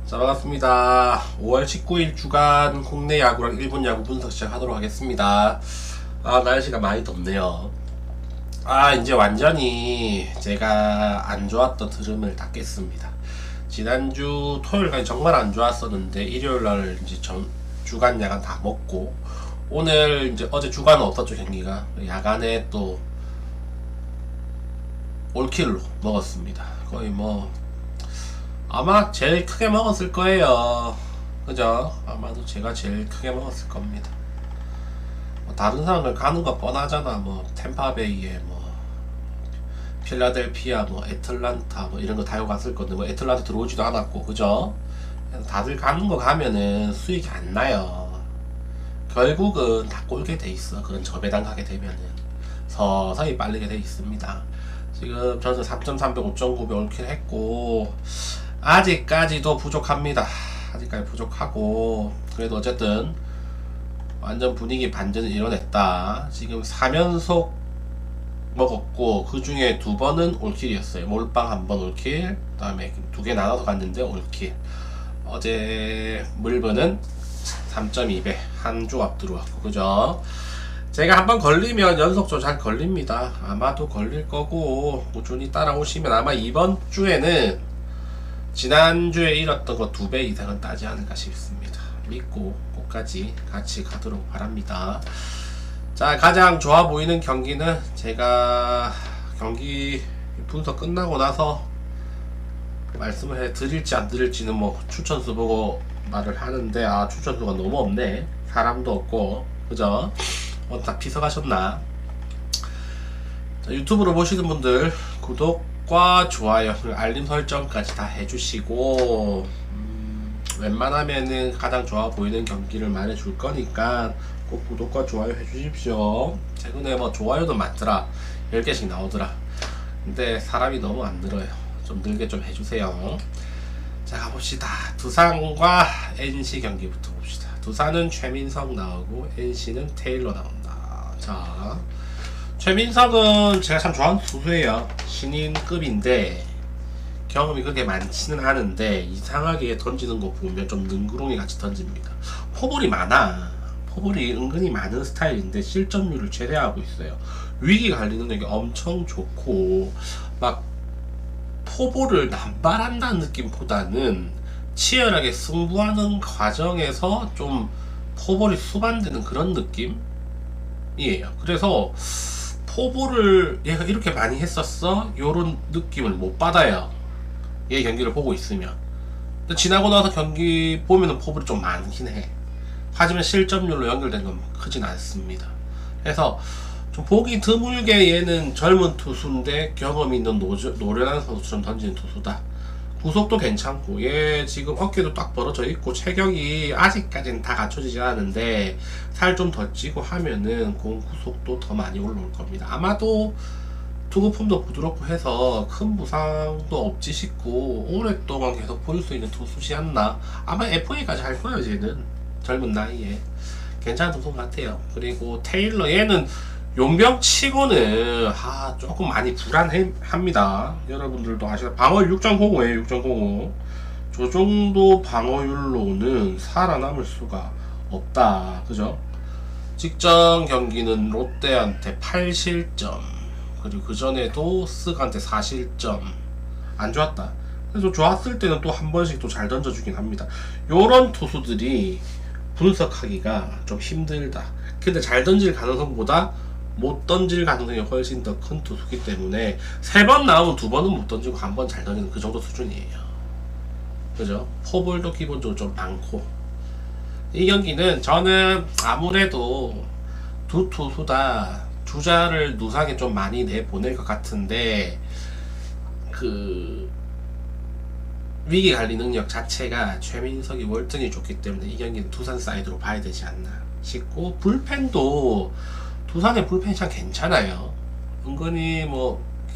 자, 반갑습니다. 5월 19일 주간 국내 야구랑 일본 야구 분석 시작하도록 하겠습니다. 날씨가 많이 덥네요. 이제 완전히 제가 안 좋았던 흐름을 다 깼습니다. 지난주 토요일까지 정말 안 좋았었는데 일요일날 이제 주간 야간 다 먹고, 오늘 이제 어제 주간은 없었죠, 경기가. 야간에 또 올킬로 먹었습니다. 거의 아마 제일 크게 먹었을 거예요. 그죠? 아마도 제가 제일 크게 먹었을 겁니다. 다른 사람들 가는 거 뻔하잖아. 템파베이에 필라델피아, 애틀란타, 이런 거 다 갔을 건데, 애틀란타 들어오지도 않았고, 그죠? 다들 가는 거 가면은 수익이 안 나요. 결국은 다 꼴게 돼 있어. 그런 저배당 가게 되면은. 서서히 빨리게 돼 있습니다. 지금 저는 3.300, 5.9배 올킬 했고, 아직까지도 부족합니다. 아직까지 부족하고, 그래도 어쨌든 완전 분위기 반전을 이뤄냈다. 지금 3연속 먹었고, 그 중에 2번은 올킬이었어요. 몰빵 1번 올킬, 그 다음에 2개 나눠서 갔는데 올킬. 어제 물건은 3.2배 한 조각 들어왔고, 그죠? 제가 한번 걸리면 연속적으로 잘 걸립니다. 아마도 걸릴 거고, 꾸준히 따라오시면 아마 이번 주에는 지난주에 잃었던 거 2배 이상은 따지 않을까 싶습니다. 믿고 끝까지 같이 가도록 바랍니다. 자, 가장 좋아 보이는 경기는 제가 경기 분석 끝나고 나서 말씀을 해 드릴지 안 드릴지는 추천수 보고 말을 하는데, 추천수가 너무 없네. 사람도 없고, 그죠? 다 피서가셨나? 자, 유튜브로 보시는 분들 구독과 좋아요, 알림 설정까지 다 해주시고, 웬만하면은 가장 좋아 보이는 경기를 말해줄 거니까 꼭 구독과 좋아요 해주십시오. 최근에 좋아요도 많더라. 10개씩 나오더라. 근데 사람이 너무 안 늘어요. 좀 늘게 좀 해주세요. 자, 가봅시다. 두산과 NC 경기부터 봅시다. 두산은 최민석 나오고 NC는 테일러 나온다. 자, 최민석은 제가 참 좋아하는 투수예요. 신인급인데 경험이 그렇게 많지는 않은데 이상하게 던지는 거 보면 좀 능구렁이 같이 던집니다. 포볼이 많아. 포볼이 은근히 많은 스타일인데 실점률을 최대화하고 있어요. 위기 관리 능력이 엄청 좋고, 포볼을 남발한다는 느낌보다는 치열하게 승부하는 과정에서 좀 포볼이 수반되는 그런 느낌이에요. 그래서 포볼을 얘가 이렇게 많이 했었어? 요런 느낌을 못 받아요. 얘 경기를 보고 있으면. 근데 지나고 나서 경기 보면은 포볼이 좀 많긴 해. 하지만 실점률로 연결된 건 크진 않습니다. 그래서 좀 보기 드물게 얘는 젊은 투수인데 경험이 있는 노련한 선수처럼 던지는 투수다. 구속도 괜찮고, 얘 지금 어깨도 딱 벌어져 있고, 체격이 아직까지는 다 갖춰지지 않았는데 살 좀 더 찌고 하면은 공 구속도 더 많이 올라올 겁니다. 아마도 투구폼도 부드럽고 해서 큰 부상도 없지 싶고, 오랫동안 계속 볼 수 있는 투수지 않나. 아마 FA까지 할 거예요. 쟤는 젊은 나이에 괜찮은 투수 같아요. 그리고 테일러, 얘는 용병 치고는 조금 많이 불안합니다. 여러분들도 아시나, 방어율 6.05에요. 6.05. 저 정도 방어율로는 살아남을 수가 없다. 그죠? 직전 경기는 롯데한테 8실점, 그리고 그 전에도 스가한테 4실점. 안 좋았다. 그래서 좋았을 때는 또 한 번씩 또 잘 던져주긴 합니다. 요런 투수들이 분석하기가 좀 힘들다. 근데 잘 던질 가능성보다 못 던질 가능성이 훨씬 더 큰 투수기 때문에 3번 나오면 2번은 못 던지고 1번 잘 던지는 그 정도 수준이에요. 그죠? 포볼도 기본적으로 좀 많고, 이 경기는 저는 아무래도 두 투수 다 주자를 누상에 좀 많이 내보낼 것 같은데, 위기 관리 능력 자체가 최민석이 월등히 좋기 때문에 이 경기는 두산 사이드로 봐야 되지 않나 싶고, 불펜도 두산의 불펜이 참 괜찮아요. 은근히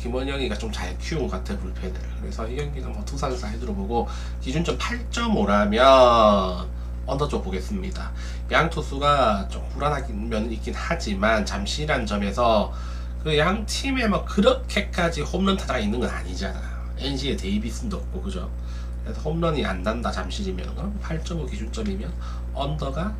김원영이가 좀 잘 키운 것 같아, 불펜을. 그래서 이 경기는 두산 사이드로 보고, 기준점 8.5라면 언더쪽 보겠습니다. 양 투수가 좀 불안하긴 면은 있긴 하지만, 잠시란 점에서 그 양 팀에 그렇게까지 홈런 타자가 있는 건 아니잖아. NC에 데이비슨도 없고, 그죠? 그래서 홈런이 안 난다 잠실이면, 그럼 8.5 기준점이면 언더가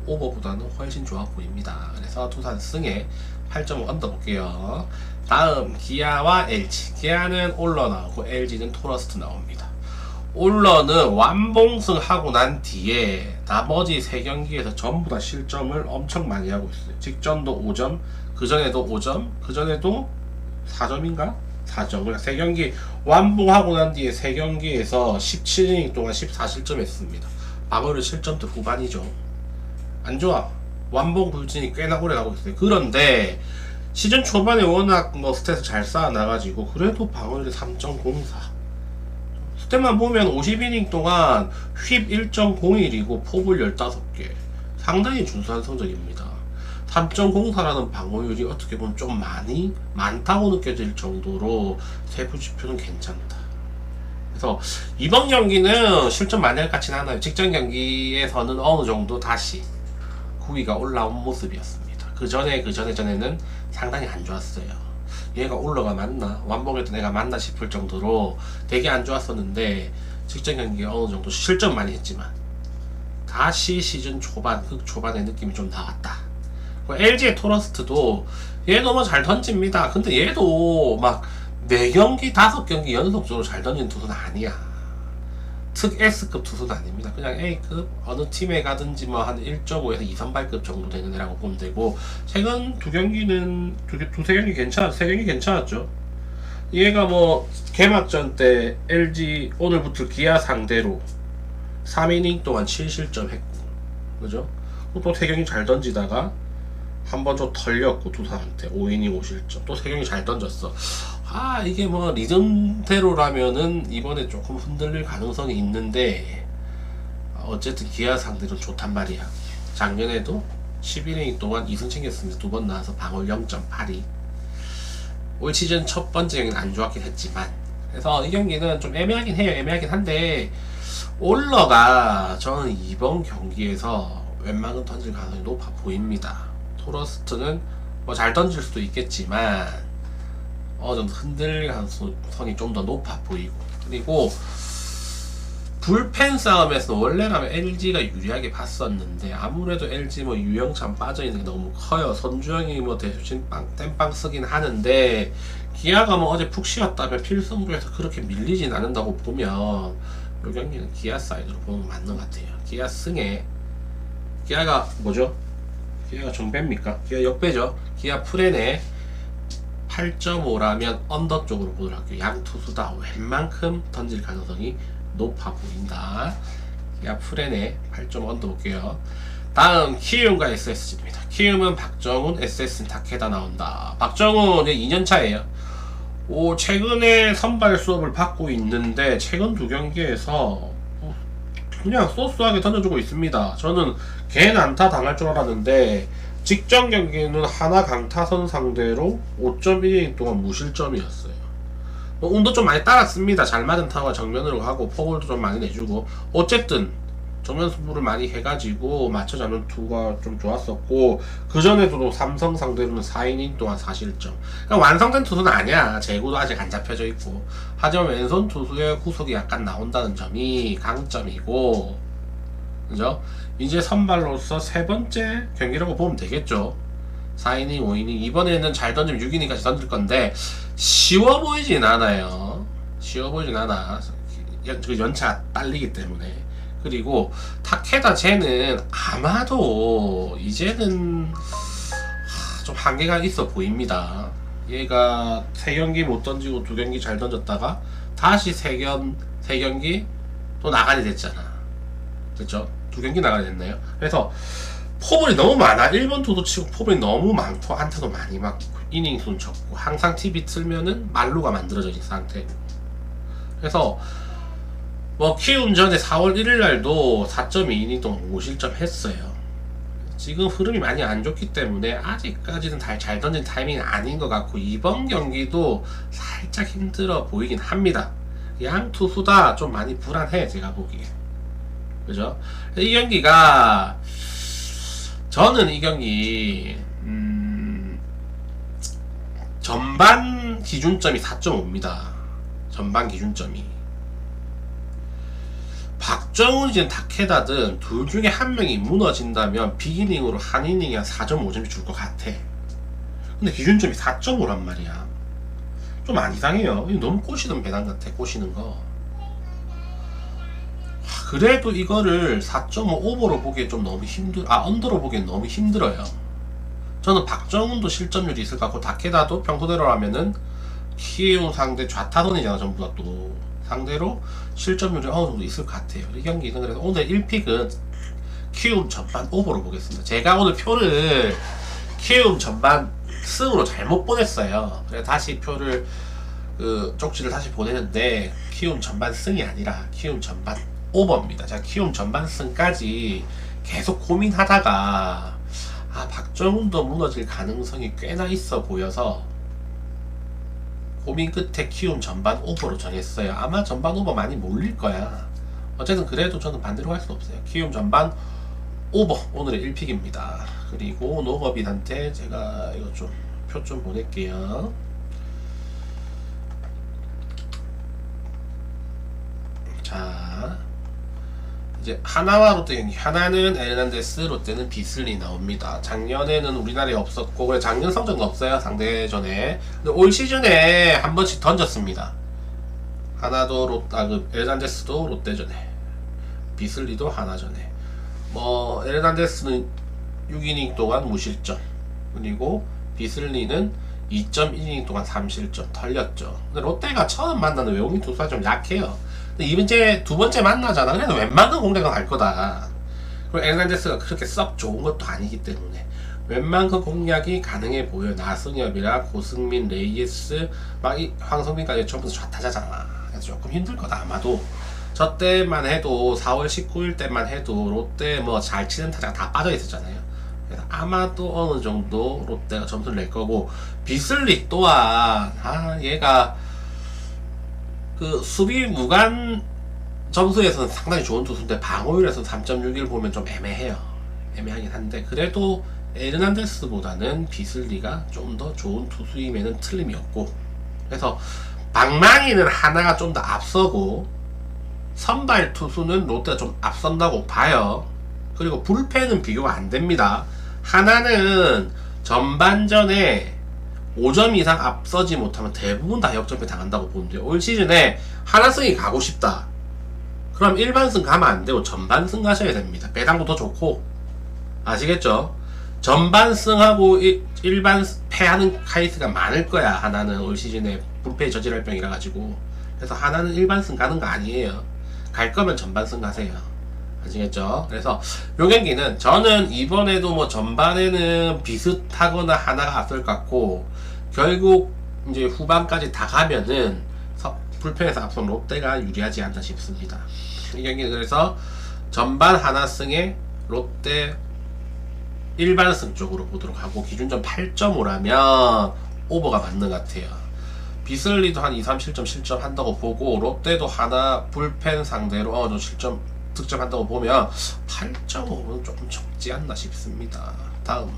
오버보다는 훨씬 좋아 보입니다. 그래서 두산 승에 8.5 언더 볼게요. 다음 기아와 LG. 기아는 올러 나오고 LG는 토러스트 나옵니다. 올러는 완봉승하고 난 뒤에 나머지 3경기에서 전부 다 실점을 엄청 많이 하고 있어요. 직전도 5점, 그전에도 5점, 그전에도 4점인가? 4점. 그러니까 3경기 완봉하고 난 뒤에 3경기에서 17이닝 동안 14실점 했습니다. 방어율 실점도 후반이죠. 안 좋아. 완봉 불진이 꽤나 오래 가고 있어요. 그런데 시즌 초반에 워낙 뭐 스탯을 잘 쌓아놔가지고 그래도 방어율이 3.04. 스탯만 보면 50이닝 동안 휩 1.01이고 포볼 15개. 상당히 준수한 성적입니다. 3.04라는 방어율이 어떻게 보면 좀 많다고 느껴질 정도로 세부 지표는 괜찮다. 그래서 이번 경기는 실점 많이 할 것 같진 않아요. 직전 경기에서는 어느 정도 다시 구위가 올라온 모습이었습니다. 그 전에는 상당히 안 좋았어요. 얘가 올라가 맞나? 완봉했던 애가 맞나 싶을 정도로 되게 안 좋았었는데 직전 경기에 어느 정도 실점 많이 했지만 다시 시즌 초반, 초반의 느낌이 좀 나왔다. LG의 토러스트도 얘 너무 잘 던집니다. 근데 얘도 막 4경기, 5경기 연속적으로 잘 던지는 투수는 아니야. 특 S급 투수는 아닙니다. 그냥 A급 어느 팀에 가든지 뭐 한 1.5에서 2선발급 정도 되는 애라고 보면 되고, 최근 2경기는 두세 경기 괜찮았죠. 3경기 괜찮았죠. 얘가 뭐 개막전 때 LG 오늘 붙을 기아 상대로 3이닝 동안 7실점 했고, 그죠? 또 3경기 잘 던지다가 한 번 좀 털렸고 두산한테 5이닝 5실점, 또 3경기 잘 던졌어. 이게 뭐 리듬대로라면은 이번에 조금 흔들릴 가능성이 있는데 어쨌든 기아 상대로 좋단 말이야. 작년에도 11이닝 동안 2승 챙겼습니다. 2번 나와서 방어율 0.82. 올 시즌 첫 번째 경기는 안 좋았긴 했지만, 그래서 이 경기는 좀 애매하긴 해요. 애매하긴 한데 올러가 저는 이번 경기에서 웬만큼 던질 가능성이 높아 보입니다. 토러스트는 뭐 잘 던질 수도 있겠지만 좀 흔들릴 가능성이 좀 더 높아 보이고, 그리고 불펜 싸움에서 원래라면 LG가 유리하게 봤었는데 아무래도 LG 뭐 유영찬 빠져있는 게 너무 커요. 선주영이 뭐 대신 땜빵 쓰긴 하는데 기아가 뭐 어제 푹 쉬었다면 필승부에서 그렇게 밀리진 않는다고 보면 이 경기는 기아 사이드로 보는 게 맞는 것 같아요. 기아 승에, 기아가 뭐죠? 기아가 정배입니까? 기아 역배죠. 기아 프렌에 8.5라면 언더 쪽으로 보도록 할게요. 양 투수 다 웬만큼 던질 가능성이 높아 보인다. 기아 프렌에 8.5 언더 볼게요. 다음 키움과 SSG입니다. 키움은 박정훈, SS는 타케다 나온다. 박정훈 2년차예요. 최근에 선발 수업을 받고 있는데 최근 2경기에서 그냥 소소하게 던져주고 있습니다. 저는 걔는 안타 당할 줄 알았는데 직전 경기는 하나 강타선 상대로 5.1이닝 동안 무실점이었어요. 운도 좀 많이 따랐습니다. 잘 맞은 타구가 정면으로 가고 포볼도 좀 많이 내주고, 어쨌든 정면 승부를 많이 해가지고 맞춰 잡는 투가 좀 좋았었고, 그전에도 삼성 상대로는 4이닝 동안 4실점. 그러니까 완성된 투수는 아니야. 제구도 아직 안 잡혀져 있고. 하지만 왼손 투수의 구속이 약간 나온다는 점이 강점이고, 그죠? 이제 선발로서 3번째 경기라고 보면 되겠죠. 4이닝, 5이닝. 이번에는 잘 던지면 6이닝까지 던질 건데 쉬워 보이진 않아요. 쉬워 보이진 않아. 연차 딸리기 때문에. 그리고 타케다 쟤는 아마도 이제는 좀 한계가 있어 보입니다. 얘가 3경기 못 던지고 2경기 잘 던졌다가 다시 3경기 또 나가게 됐잖아. 그렇죠? 2경기 나가게 됐나요? 그래서 포볼이 너무 많아. 1번 투도 치고 포볼이 너무 많고 안타도 많이 맞고 이닝 수는 적고 항상 TV 틀면은 말루가 만들어져 있는 상태고, 그래서 뭐 키움 전에 4월 1일 날도 4.2이닝 동안 5실점 했어요. 지금 흐름이 많이 안 좋기 때문에 아직까지는 잘 던진 타이밍이 아닌 것 같고, 이번 경기도 살짝 힘들어 보이긴 합니다. 양 투수 다 좀 많이 불안해, 제가 보기에. 그죠? 이 경기가, 저는 이 경기 전반 기준점이 4.5입니다. 전반 기준점이. 박정훈이든 타케다든 둘 중에 한 명이 무너진다면 비기닝으로 한 이닝이 한 4.5점이 줄 것 같아. 근데 기준점이 4.5란 말이야. 좀 안 이상해요. 너무 꼬시는 배당 같아, 꼬시는 거. 그래도 이거를 4.5 오버로 보기에 좀 너무 언더로 보기엔 너무 힘들어요. 저는 박정훈도 실점률이 있을 것 같고, 다케다도 평소대로 하면은 키움 상대 좌타선이잖아, 전부 다 또. 상대로 실점률이 어느 정도 있을 것 같아요. 이 경기는 그래서 오늘 1픽은 키움 전반 오버로 보겠습니다. 제가 오늘 표를 키움 전반 승으로 잘못 보냈어요. 그래서 다시 표를 쪽지를 다시 보내는데 키움 전반 승이 아니라 키움 전반 오버입니다. 제가 키움 전반 승까지 계속 고민하다가 박정훈도 무너질 가능성이 꽤나 있어 보여서 고민 끝에 키움 전반 오버로 정했어요. 아마 전반 오버 많이 몰릴 거야. 어쨌든 그래도 저는 반대로 할 수 없어요. 키움 전반 오버 오늘의 1픽입니다. 그리고 노거빈한테 제가 이거 좀 표 좀 보낼게요. 자, 이제 하나와 롯데 경기. 하나는 에르난데스, 롯데는 비슬리 나옵니다. 작년에는 우리나라에 없었고, 그래 작년 성적은 없어요, 상대전에. 근데 올 시즌에 한 번씩 던졌습니다. 하나도 에르난데스도 롯데전에, 비슬리도 하나전에. 에르난데스는 6이닝 동안 무실점, 그리고 비슬리는 2.1이닝 동안 3실점 털렸죠. 근데 롯데가 처음 만나는 외국인 투수가 좀 약해요. 근데 두 번째 만나잖아. 그래도 웬만한 공략은 할 거다. 그리고 에르난데스가 그렇게 썩 좋은 것도 아니기 때문에 웬만한 공략이 가능해 보여. 나승엽이랑 고승민, 레이스, 황성민까지 전부 다 좌타자잖아. 그래서 조금 힘들 거다 아마도. 저 때만 해도 4월 19일 때만 해도 롯데 잘 치는 타자가 다 빠져 있었잖아요. 그래서 아마도 어느 정도 롯데가 점수를 낼 거고, 비슬리 또한 얘가 수비 무관 점수에서는 상당히 좋은 투수인데 방어율에서는 3.61 보면 좀 애매하긴 한데, 그래도 에르난데스보다는 비슬리가 좀 더 좋은 투수임에는 틀림이 없고, 그래서 방망이는 하나가 좀 더 앞서고 선발 투수는 롯데가 좀 앞선다고 봐요. 그리고 불펜은 비교가 안 됩니다. 하나는 전반전에 5점 이상 앞서지 못하면 대부분 다 역전패 당한다고 보는데요. 올 시즌에 하나승이 가고 싶다. 그럼 일반승 가면 안 되고 전반승 가셔야 됩니다. 배당도 더 좋고. 아시겠죠? 전반승하고 일반 패하는 카이스가 많을 거야. 하나는 올 시즌에 불패 저지랄 병이라 가지고. 그래서 하나는 일반승 가는 거 아니에요. 갈 거면 전반승 가세요. 아시겠죠? 그래서 요 경기는 저는 이번에도 전반에는 비슷하거나 하나가 앞설 것 같고, 결국 이제 후반까지 다 가면은 불펜에서 앞선 롯데가 유리하지 않나 싶습니다. 이 경기는 그래서 전반 하나승에 롯데 일반승 쪽으로 보도록 하고, 기준점 8.5라면 오버가 맞는 것 같아요. 비슬리도 한 2, 3실점 실점한다고 보고, 롯데도 하나 불펜 상대로 득점한다고 보면 8.5는 조금 적지 않나 싶습니다. 다음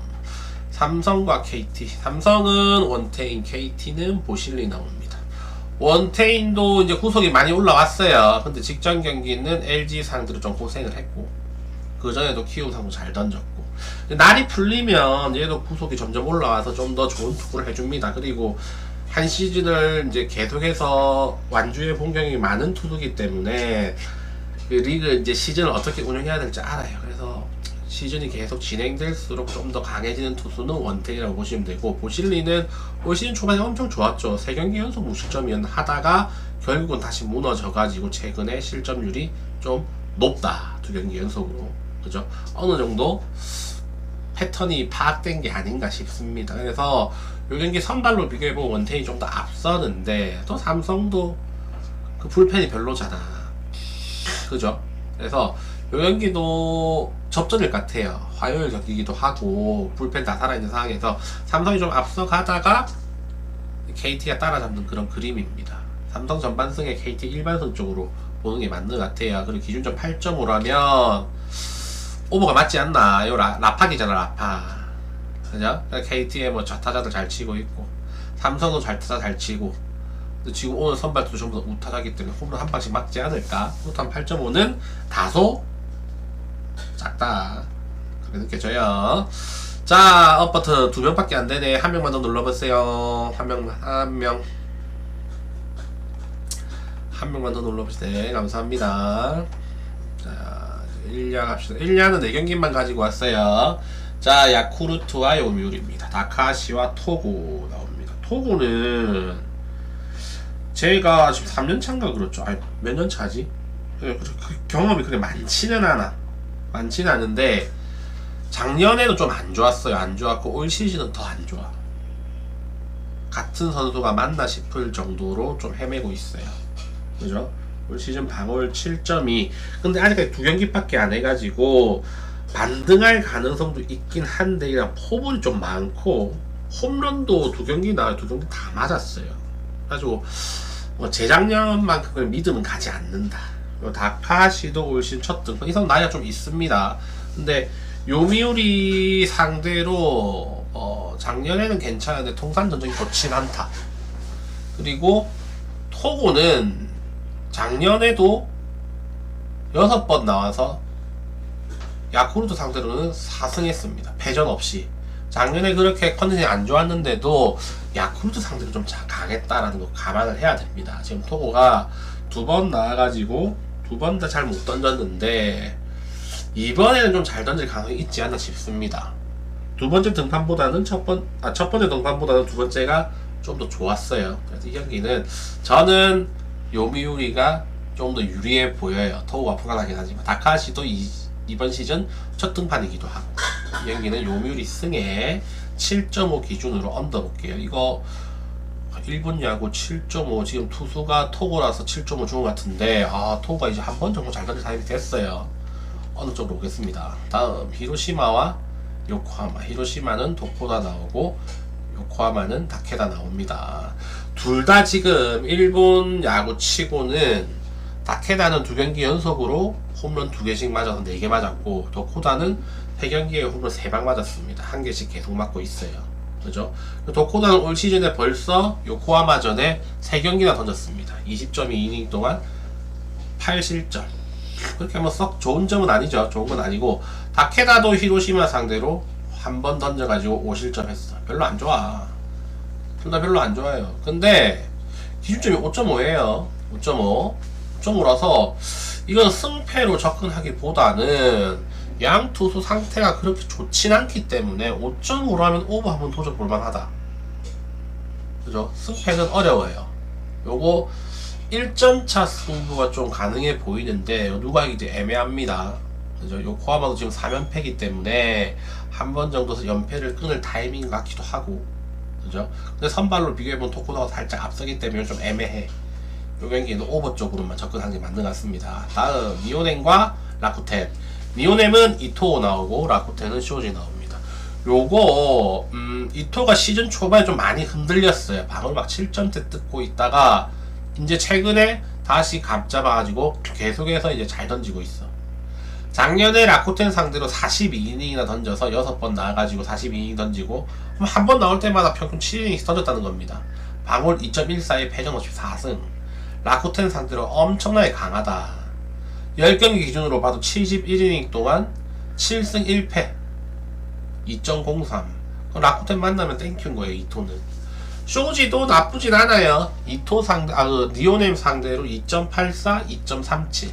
삼성과 KT. 삼성은 원태인, KT는 보실리 나옵니다. 원태인도 이제 후속이 많이 올라왔어요. 근데 직전 경기는 LG 상대로 좀 고생을 했고, 그 전에도 키움 상도 잘 던졌고, 날이 풀리면 얘도 후속이 점점 올라와서 좀 더 좋은 투구를 해줍니다. 그리고 한 시즌을 이제 계속해서 완주에 본 경험이 많은 투수기 때문에 그 리그 이제 시즌을 어떻게 운영해야 될지 알아요. 그래서 시즌이 계속 진행될수록 좀 더 강해지는 투수는 원태인이라고 보시면 되고, 보실리는 올 시즌 초반에 엄청 좋았죠. 3경기 연속 무실점이었 하다가 결국은 다시 무너져가지고 최근에 실점률이 좀 높다. 2경기 연속으로. 그죠? 어느 정도 패턴이 파악된 게 아닌가 싶습니다. 그래서 이 경기 선발로 비교해보면 원태인이 좀 더 앞서는데, 또 삼성도 그 불펜이 별로잖아. 그죠? 그래서 이 경기도 접전일 것 같아요. 화요일 경기기도 하고 불펜 다 살아있는 상황에서 삼성이 좀 앞서가다가 KT가 따라잡는 그런 그림입니다. 삼성 전반승에 KT 일반승 쪽으로 보는 게 맞는 것 같아요. 그리고 기준점 8.5라면 오버가 맞지 않나. 이거 라팍이잖아, 라팍. 그죠? KT에 좌타자들 잘 치고 있고, 삼성도 좌타자 잘 치고, 근데 지금 오늘 선발도 전부 다 우타하기 때문에 홈런 한 방씩 맞지 않을까. 우타 8.5는 다소 작다 그렇게 느껴져요. 자, 업버트 2명밖에 안 되네. 한 명만 더 눌러보세요. 한 명만 더 눌러보세요. 네, 감사합니다. 자, 1야 갑시다. 1야는 4경기만 가지고 왔어요. 자, 야쿠르트와 요미우리입니다. 다카시와 토고 나옵니다. 토고는 제가 지금 3년차인가 그렇죠. 아니, 몇 년 차지? 경험이 그렇게 많지는 않은데 작년에도 좀 안 좋았어요. 안 좋았고 올 시즌은 더 안 좋아. 같은 선수가 맞나 싶을 정도로 좀 헤매고 있어요. 그죠? 올 시즌 방어율 7.2. 근데 아직까지 2경기밖에 안 해가지고 반등할 가능성도 있긴 한데 그냥 포볼이 좀 많고 홈런도 2경기 나와요. 2경기 다 맞았어요. 그래가지고 뭐 재작년만큼 믿음은 가지 않는다. 다카시도 올 시즌 첫 등판. 이 선수 나이가 좀 있습니다. 근데 요미우리 상대로 작년에는 괜찮은데 통산 전적이 좋진 않다. 그리고 토고는 작년에도 6번 나와서 야쿠르트 상대로는 4승했습니다. 패전 없이. 작년에 그렇게 컨디션이 안 좋았는데도 야쿠르트 상대로 좀 강했다라는 거 감안을 해야 됩니다. 지금 토고가 2번 나와가지고 2번 다 잘 못 던졌는데 이번에는 좀 잘 던질 가능성이 있지 않나 싶습니다. 첫 번째 등판보다는 두 번째가 좀 더 좋았어요. 그래서 이 경기는 저는 요미우리가 좀 더 유리해 보여요. 토우가 불안하긴 하지만 다카시도 이번 시즌 첫 등판이기도 하고 이 경기는 요미우리 승에 7.5 기준으로 언더 볼게요. 이거 일본 야구 7.5 지금 투수가 토고라서 7.5 준 것 같은데 토고가 이제 한 번 정도 잘 던질 타임이 됐어요. 어느 쪽으로 오겠습니다. 다음 히로시마와 요코하마. 히로시마는 도코다 나오고 요코하마는 다케다 나옵니다. 둘 다 지금 일본 야구 치고는 다케다는 2경기 연속으로 홈런 2개씩 맞아서 4개 맞았고 도코다는 3경기에 홈런 3방 맞았습니다. 1개씩 계속 맞고 있어요. 그죠? 도코다는 올 시즌에 벌써 요코하마 전에 3경기나 던졌습니다. 20.2이닝 동안 8실점. 그렇게 뭐 썩 좋은 점은 아니죠. 좋은 건 아니고 다케다도 히로시마 상대로 한 번 던져가지고 5실점 했어. 별로 안 좋아. 둘 다 별로 안 좋아요. 근데 기준점이 5.5예요. 5.5라서 이건 승패로 접근하기보다는 양 투수 상태가 그렇게 좋진 않기 때문에 5.5라면 오버 한번 도전 볼만하다. 그죠? 승패는 어려워요. 요거 1점차 승부가 좀 가능해 보이는데 누가 이제 애매합니다. 그죠? 요코하마도 지금 3연패이기 때문에 한 번 정도 연패를 끊을 타이밍 같기도 하고, 그죠? 근데 선발로 비교해보면 토코다가 살짝 앞서기 때문에 좀 애매해. 요 경기에는 오버 쪽으로만 접근하는 게 맞는 것 같습니다. 다음 니오넴과 라쿠텐. 니오넴은 이토 나오고 라쿠텐은 쇼지 나옵니다. 요거 이토가 시즌 초반에 좀 많이 흔들렸어요. 방을 막 7점대 뜯고 있다가 이제 최근에 다시 감 잡아가지고 계속해서 이제 잘 던지고 있어. 작년에 라쿠텐 상대로 42이닝이나 던져서 6번 나와가지고 42이닝 던지고 한 번 나올 때마다 평균 7이닝씩 던졌다는 겁니다. 방울 2.14에 패전 없이 4승. 라쿠텐 상대로 엄청나게 강하다. 10경기 기준으로 봐도 71이닝 동안 7승 1패 2.03. 라쿠텐 만나면 땡큐인 거예요. 이토는 쇼지도 나쁘진 않아요. 이토 상대, 니오넴 상대로 2.84, 2.37.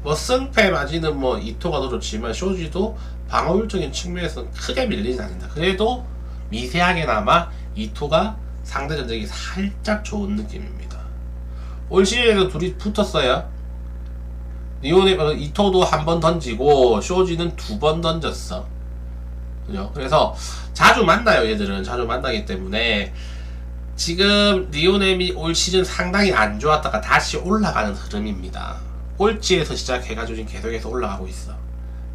뭐 승패 마진은 뭐 이토가 더 좋지만 쇼지도 방어율적인 측면에서는 크게 밀리진 않는다. 그래도 미세하게나마 이토가 상대 전적이 살짝 좋은 느낌입니다. 올 시즌에도 둘이 붙었어요. 니오넴, 이토도 한 번 던지고 쇼지는 2번 던졌어. 그죠? 그래서 자주 만나요. 얘들은 자주 만나기 때문에 지금 니오넴이 올 시즌 상당히 안 좋았다가 다시 올라가는 흐름입니다. 꼴찌에서 시작해가지고 지금 계속해서 올라가고 있어.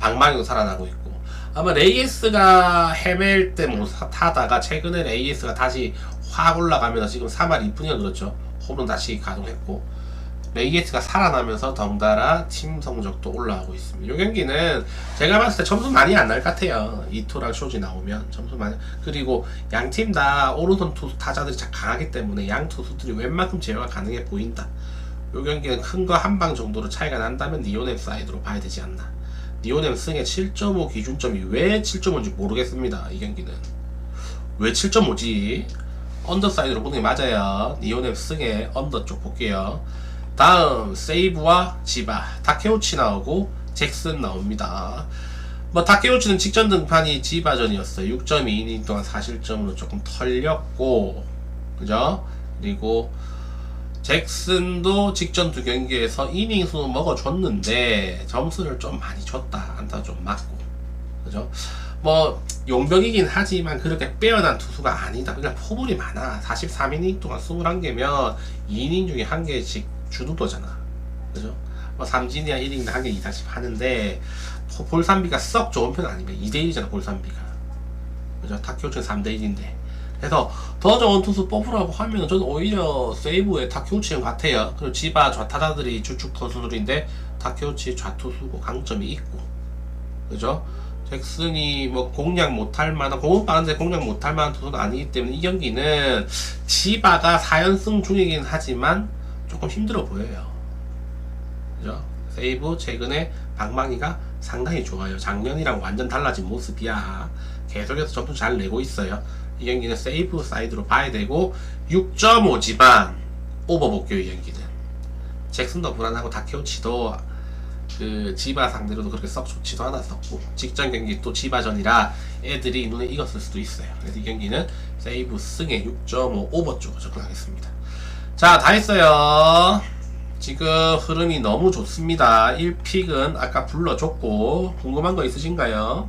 방망이도 살아나고 있고. 아마 레이에스가 헤맬 때 못 타다가 최근에 레이에스가 다시 확 올라가면서 지금 3할 2푼이가 그렇죠. 홈런 다시 가동했고 레이에스가 살아나면서 덩달아 팀 성적도 올라가고 있습니다. 이 경기는 제가 봤을 때 점수 많이 안 날 것 같아요. 이토랑 쇼지 나오면 점수 많이. 그리고 양 팀 다 오른손 투수 타자들이 참 강하기 때문에 양 투수들이 웬만큼 제어가 가능해 보인다. 이 경기는 큰 거 한 방 정도로 차이가 난다면 니오넴 사이드로 봐야 되지 않나. 니오넴 승의 7.5 기준점이 왜 7.5인지 모르겠습니다. 이 경기는 왜 7.5지? 언더 사이드로 보는 게 맞아요. 니오넴 승의 언더 쪽 볼게요. 다음 세이브와 지바, 타케우치 나오고 잭슨 나옵니다. 뭐 타케우치는 직전 등판이 지바전이었어요. 6.2이닝 동안 4실점으로 조금 털렸고, 그죠? 그리고 잭슨도 직전 두 경기에서 이닝 수 먹어줬는데 점수를 좀 많이 줬다. 안타 좀 맞고, 그죠? 뭐 용병이긴 하지만 그렇게 빼어난 투수가 아니다. 그냥 포볼이 많아. 43이닝 동안 21개면 2이닝 중에 1개씩 주도도잖아. 그죠? 뭐 삼진이야 1이닝 1개 2-10 하는데 볼산비가 썩 좋은 편 아니면 2대1이잖아 볼산비가. 그죠? 타케우치는 3대1인데. 그래서 더 좋은 투수 뽑으라고 하면 저는 오히려 세이브의 타케우치인 것 같아요. 그리고 지바 좌타자들이 주축 투수들인데 타케우치 좌투수고 강점이 있고, 그죠? 잭슨이 뭐 공략 못할 만한, 공은 빠른데 공략 못할 만한 투수는 아니기 때문에 이 경기는 지바가 4연승 중이긴 하지만 조금 힘들어 보여요. 그죠? 세이브 최근에 방망이가 상당히 좋아요. 작년이랑 완전 달라진 모습이야. 계속해서 점수 잘 내고 있어요. 이 경기는 세이브 사이드로 봐야 되고 6.5지만 오버 볼게요. 이 경기는 잭슨도 불안하고 다케우치도 그 지바 상대로도 그렇게 썩 좋지도 않았었고 직전 경기 또 지바전이라 애들이 눈에 익었을 수도 있어요. 그래서 이 경기는 세이브 승에 6.5 오버 쪽으로 접근하겠습니다. 자, 다 했어요. 지금 흐름이 너무 좋습니다. 1픽은 아까 불러줬고 궁금한 거 있으신가요?